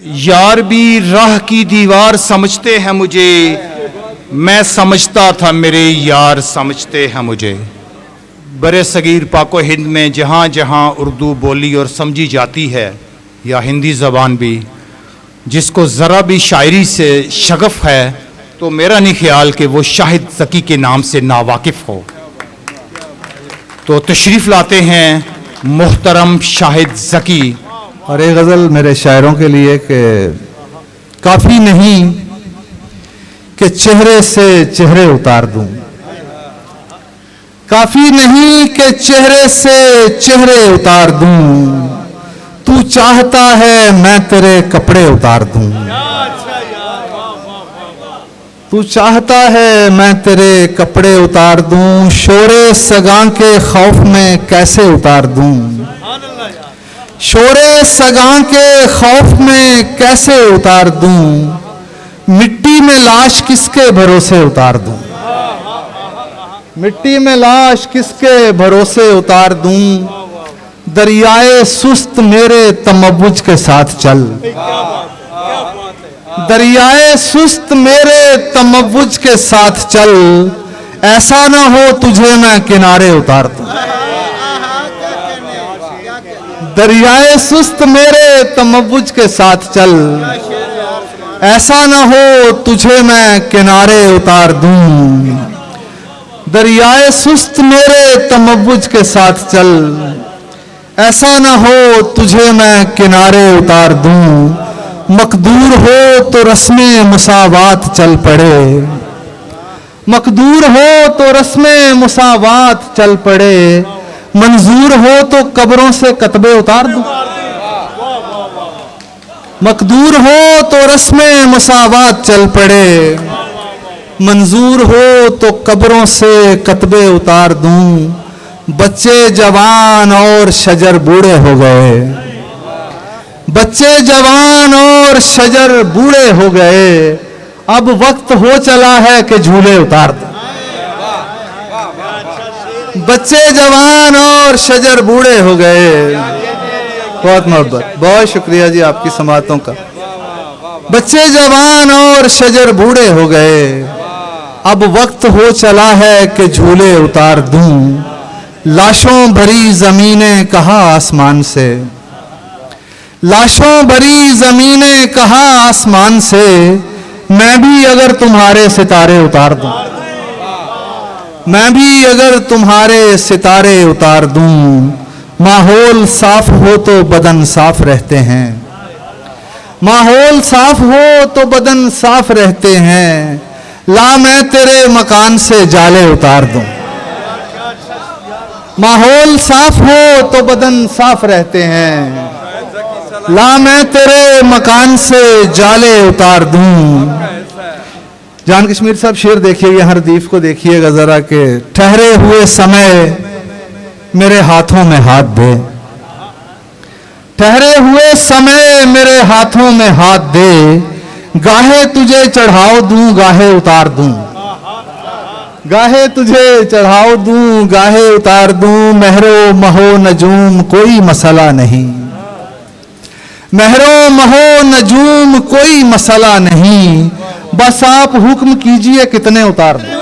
यार भी राह की दीवार समझते हैं मुझे, मैं समझता था मेरे यार समझते हैं मुझे। बरे सगीर पाको हिंद में जहाँ जहाँ उर्दू बोली और समझी जाती है, या हिंदी ज़बान भी, जिसको ज़रा भी शायरी से शगफ है तो मेरा नहीं ख्याल कि वो शाहिद ज़की के नाम से नावाकिफ़ हो। तो तशरीफ़ लाते हैं मोहतरम शाहिद ज़की। और एक गज़ल मेरे शायरों के लिए कि काफ़ी नहीं कि चेहरे से चेहरे उतार दूं, काफ़ी नहीं कि चेहरे से चेहरे उतार दूं, तू चाहता है मैं तेरे कपड़े उतार दूं, तू चाहता है मैं तेरे कपड़े उतार दूं, शोरे सगां के खौफ में कैसे उतार दूं, शोरे सगां के खौफ में कैसे उतार दूं, मिट्टी में लाश किसके भरोसे उतार दूं, मिट्टी में लाश किसके भरोसे उतार दूं, दरियाए सुस्त मेरे तमव्वुज के साथ चल, दरियाए सुस्त मेरे तमव्वुज के साथ चल, ऐसा ना हो तुझे मैं किनारे उतार दूं, दरियाए सुस्त मेरे तमव्वुज के साथ चल, ऐसा ना हो तुझे मैं किनारे उतार दूं, दरियाए सुस्त मेरे तमव्वुज के साथ चल, ऐसा ना हो तुझे मैं किनारे उतार दूं, मकदूर हो तो रस्मे मुसावात चल पड़े, मकदूर हो तो रस्मे मुसावात चल पड़े, मंजूर हो तो कब्रों से कतबे उतार दूं, मकदूर हो तो रस्मे मुसावात चल पड़े, मंजूर हो तो कब्रों से कतबे उतार दूं, बच्चे जवान और शजर बूढ़े हो गए, बच्चे जवान और शजर बूढ़े हो गए, अब वक्त हो चला है कि झूले उतार दूं, बच्चे जवान और शजर बूढ़े हो गए। बहुत मोहब्बत, बहुत शुक्रिया जी आपकी समातों का। बच्चे जवान और शजर बूढ़े हो गए, अब वक्त हो चला है कि झूले उतार दूं, लाशों भरी जमीनें कहा आसमान से, लाशों भरी जमीनें कहा आसमान से, मैं भी अगर तुम्हारे सितारे उतार दूं, मैं भी अगर तुम्हारे सितारे उतार दूं, माहौल साफ हो तो बदन साफ रहते हैं, माहौल साफ हो तो बदन साफ रहते हैं, ला मैं तेरे मकान से जाले उतार दूं, माहौल साफ हो तो बदन साफ रहते हैं, ला मैं तेरे मकान से जाले उतार दूं। जान कश्मीर साहब शेर देखिए, हरदीफ को देखिएगा जरा के, ठहरे हुए समय मेरे हाथों में हाथ दे, ठहरे हुए समय मेरे हाथों में हाथ दे, गाहे तुझे चढ़ाओ दूं गाहे उतार दूं, गाहे तुझे चढ़ाओ दूं गाहे उतार दूं, महरो महो नजूम कोई मसला नहीं, महरो महो नजूम कोई मसला नहीं, बस आप हुक्म कीजिए कितने उतार दूं,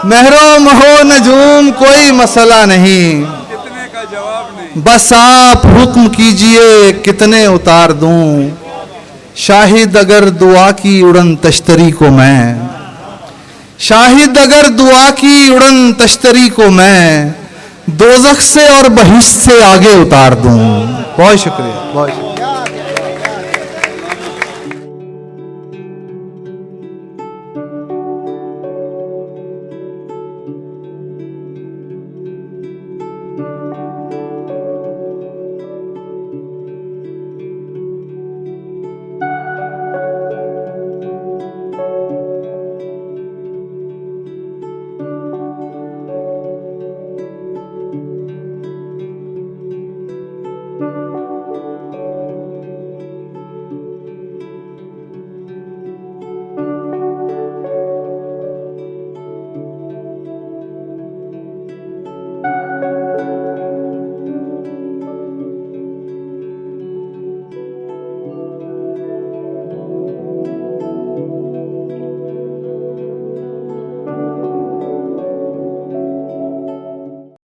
महरो महो नजूम कोई मसला नहीं, कितने का जवाब नहीं, बस आप हुक्म कीजिए कितने उतार दूं, शाहिद अगर दुआ की उड़न तश्तरी को मैं, शाहिद अगर दुआ की उड़न तश्तरी को मैं, दोज़ख से और बहिश्त से आगे उतार दूं। बहुत शुक्रिया, बहुत शुक्रिया।